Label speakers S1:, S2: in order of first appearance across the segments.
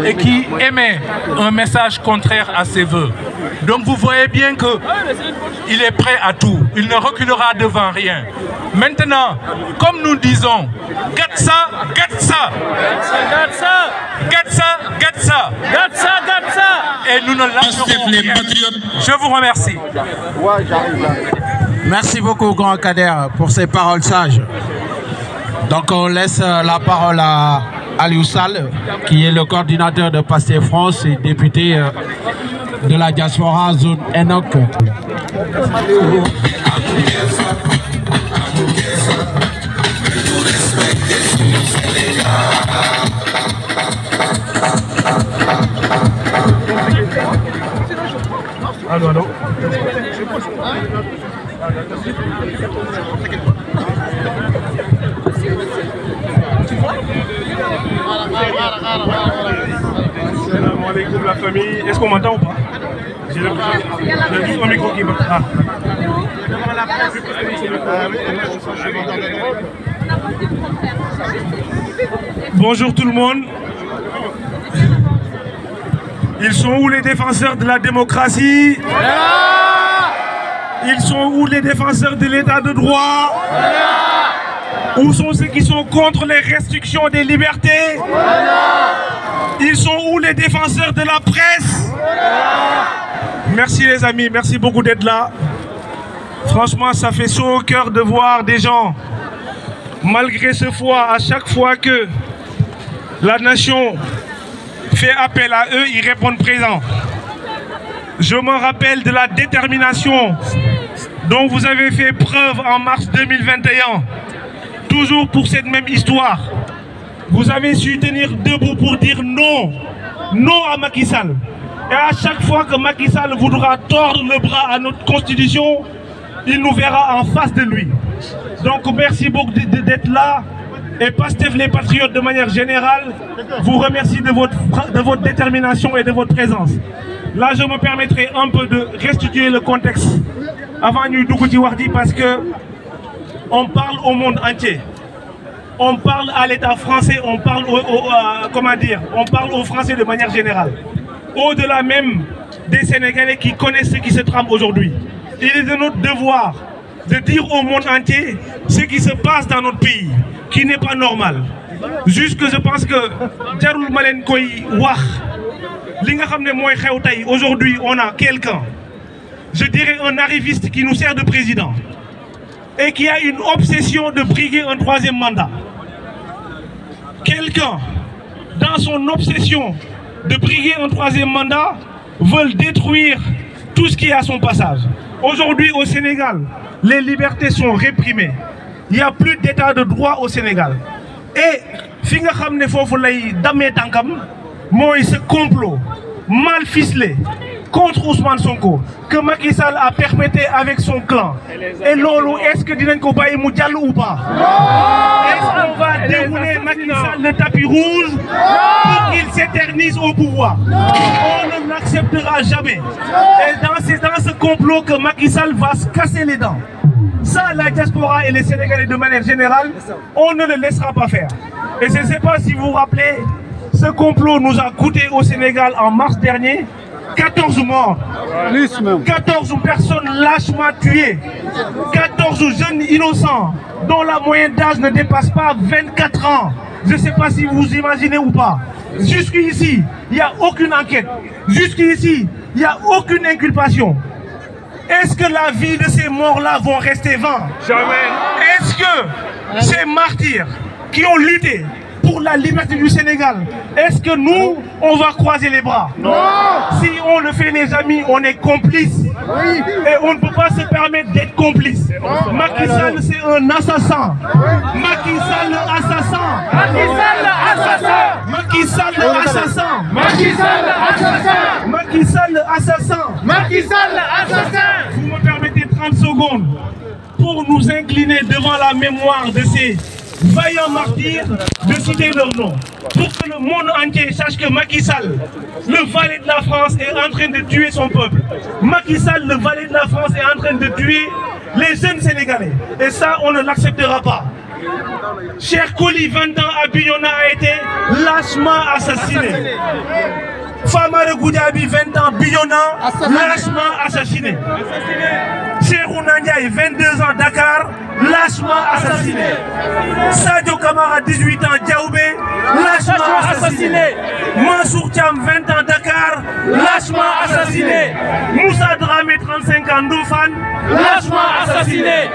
S1: et qui émet un message contraire à ses voeux. Donc vous voyez bien qu'il est prêt à tout. Il ne reculera devant rien. Maintenant, comme nous disons, Gatsa, Gatsa, Gatsa, Gatsa, Gatsa, Gatsa, et nous ne lâcherons rien. Je vous remercie.
S2: Merci beaucoup, Grand Kader, pour ces paroles sages. Donc on laisse la parole à Aliou Sall, qui est le coordinateur de Pastef France et député de la diaspora zone Enoch.
S3: Allô, allô. Salam alaikum la famille. Est-ce qu'on m'entend ou pas? J'ai juste mon micro qui va. Ah. Bonjour tout le monde. Ils sont où les défenseurs de la démocratie? Ils sont où les défenseurs de l'état de droit? Où sont ceux qui sont contre les restrictions des libertés? Ils sont où les défenseurs de la presse? Merci les amis, merci beaucoup d'être là. Franchement, ça fait chaud au cœur de voir des gens, malgré ce foi, à chaque fois que la nation fait appel à eux, ils répondent présent. Je me rappelle de la détermination dont vous avez fait preuve en mars 2021, toujours pour cette même histoire. Vous avez su tenir debout pour dire non, non à Macky Sall. Et à chaque fois que Macky Sall voudra tordre le bras à notre constitution, il nous verra en face de lui. Donc merci beaucoup d'être là. Et Pastef les Patriotes de manière générale vous remercie de votre détermination et de votre présence. Là je me permettrai un peu de restituer le contexte avant New Dougouti Wardi, parce que on parle au monde entier. On parle à l'État français, on parle on parle aux Français de manière générale. Au-delà même des Sénégalais qui connaissent ce qui se trame aujourd'hui. Il est de notre devoir de dire au monde entier ce qui se passe dans notre pays, qui n'est pas normal. Juste que je pense que jarul malen koy wax li nga xamné moy xew tay. Aujourd'hui on a quelqu'un, je dirais un arriviste qui nous sert de président et qui a une obsession de briguer un troisième mandat. Quelqu'un, dans son obsession de briguer un troisième mandat, veut détruire tout ce qui est à son passage. Aujourd'hui au Sénégal, les libertés sont réprimées. Il n'y a plus d'état de droit au Sénégal. Et fi nga xamné fofu lay damé tankam moy ce complot mal ficelé contre Ousmane Sonko que Macky Sall a perpétré avec son clan. Et lolo, est-ce que dinañ ko baye mu jall ou pas? Est-ce qu'on va dérouler Macky Sall le tapis rouge pour qu'il s'éternise au pouvoir? On ne l'acceptera jamais. Et dans ce complot que Macky Sall va se casser les dents. Ça, la diaspora et les Sénégalais de manière générale, on ne le laissera pas faire. Et je ne sais pas si vous vous rappelez, ce complot nous a coûté au Sénégal en mars dernier 14 morts, 14 personnes lâchement tuées, 14 jeunes innocents dont la moyenne d'âge ne dépasse pas 24 ans. Je ne sais pas si vous imaginez ou pas. Jusqu'ici, il n'y a aucune enquête. Jusqu'ici, il n'y a aucune inculpation. Est-ce que la vie de ces morts-là vont rester vains? Jamais. Est-ce que ces martyrs qui ont lutté pour la liberté du Sénégal, est-ce que nous, on va croiser les bras? Non. Si on le fait, les amis, on est complices. Oui. Et on ne peut pas se permettre d'être complice. Macky Sall, c'est un assassin. Macky Sall, l'assassin. Macky Sall, l'assassin. Macky Sall, l'assassin. Macky Sall, l'assassin. Macky Sall, l'assassin. Macky Sall, l'assassin. Vous me permettez 30 secondes pour nous incliner devant la mémoire de ces vaillants martyrs, de citer leur nom, pour que le monde entier sache que Macky Sall, le valet de la France, est en train de tuer son peuple. Macky Sall, le valet de la France, est en train de tuer les jeunes Sénégalais. Et ça, on ne l'acceptera pas. Cher Koli, 20 ans à Bignona, a été lâchement assassiné. Famara Goudiaby, 20 ans, Bignona, lâchement assassiné. Cher Ndiaye, 22 ans, Dakar, lâchement assassiné. Sadio Kamara, 18 ans, Diaoubé, lâchement assassiné. Mansour Thiam, 20 ans, Dakar, lâchement assassiné. Moussa Dramé, 35 ans, Ndofane, lâchement assassiné.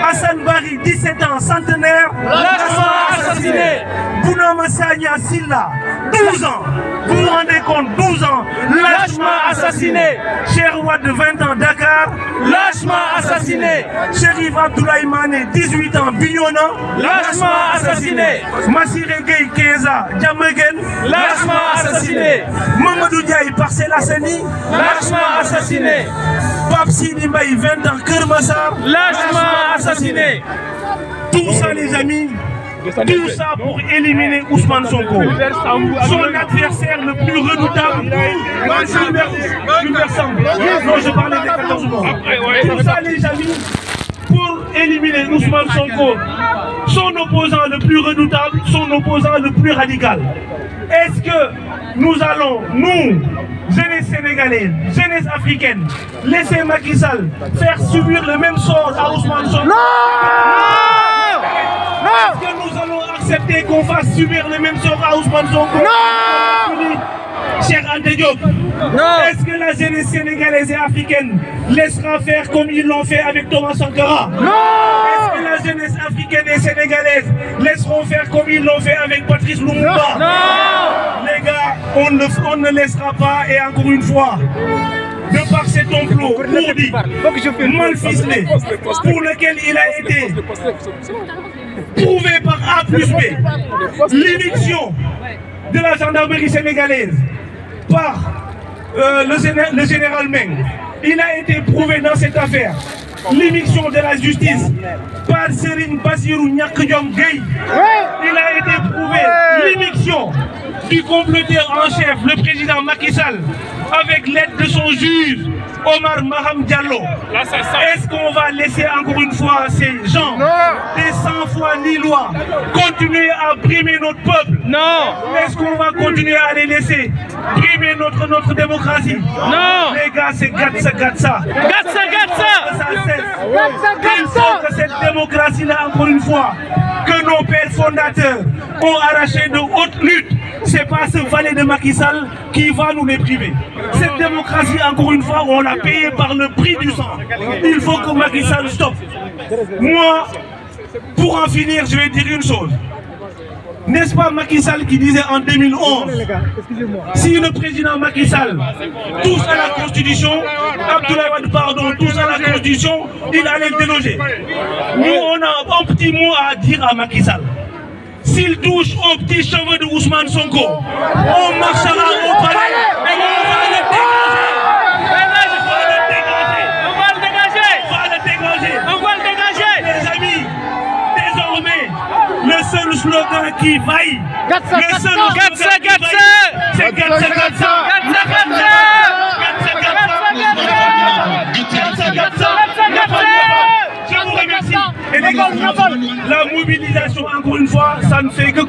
S3: Hassan Bari, 17 ans, centenaire, lâchement assassiné. Bounama Sagna Silla, 12 ans, vous vous rendez compte, 12 ans, lâchement assassiné. Cher Ouad, 20 ans, Dakar, lâchement assassiné. Chérif Abdoulaye Mané, 18 ans, Bignona, lâchement assassiné. Massiré Gueye Keza, Diamaguène, lâchement assassiné. Mamadou Diaye, Parcelles Assainies, lâchement assassiné. Pape Sidi Mbaye, 20 ans, Kermassar, lâchement assassiné. Tout ça, les amis, tout ça pour éliminer Ousmane Sonko. Son adversaire le plus redoutable. Non, je parlais des 14 mois. Tout ça, les amis, pour éliminer Ousmane Sonko. Son opposant le plus redoutable, son opposant le plus radical. Est-ce que nous allons, nous, jeunesse sénégalaise, jeunesse africaine, laisser Macky Sall faire subir le même sort à Ousmane Sonko? Non! Est-ce que nous allons accepter qu'on fasse subir le même sort à Ousmane Sonko? Non! Cher Ante Diop, est-ce que la jeunesse sénégalaise et africaine laissera faire comme ils l'ont fait avec Thomas Sankara? Non! Est-ce que la jeunesse africaine et sénégalaise laisseront faire comme ils l'ont fait avec Patrice Lumumba? Non! Les gars, on ne laissera pas, et encore une fois, de par cet complot ourdi, mal ficelé, pour lequel il a été prouvé par A plus B, l'éviction de la gendarmerie sénégalaise par le général Meng, il a été prouvé dans cette affaire. L'éviction de la justice par Serigne Bassirou Nyak Diom Gueye, il a été prouvé. L'éviction du comploteur en chef, le président Macky Sall, avec l'aide de son juge Omar Maham Diallo. Est-ce qu'on va laisser encore une fois ces gens, des sans-foi ni loi, continuer à brimer notre peuple? Non. Est-ce qu'on va continuer à les laisser brimer notre démocratie? Non. Les gars, c'est Gatsa Gatsa. Gatsa Gatsa. Ça cesse. Il faut que cette démocratie-là, encore une fois, que nos pères fondateurs ont arraché de haute lutte, c'est pas ce valet de Macky Sall qui va nous les priver. Cette démocratie, encore une fois, on l'a payée par le prix du sang. Il faut que Macky Sall stoppe. Moi, pour en finir, je vais dire une chose. N'est-ce pas Macky Sall qui disait en 2011, si le président Macky Sall touche à la Constitution, Abdoulaye Wade, pardon, touche à la Constitution, il allait le déloger. Nous, on a un petit mot à dire à Macky Sall. S'il touche aux petits cheveux de Ousmane Sonko, on marchera au palais et on va le dégager. On va le dégager. On va le dégager. Les amis, désormais, le seul slogan qui vaille, le seul slogan qui vaille, c'est Gatsa Gatsa. Je vous remercie. Et les gars, la mobilisation, encore une fois, ça ne fait que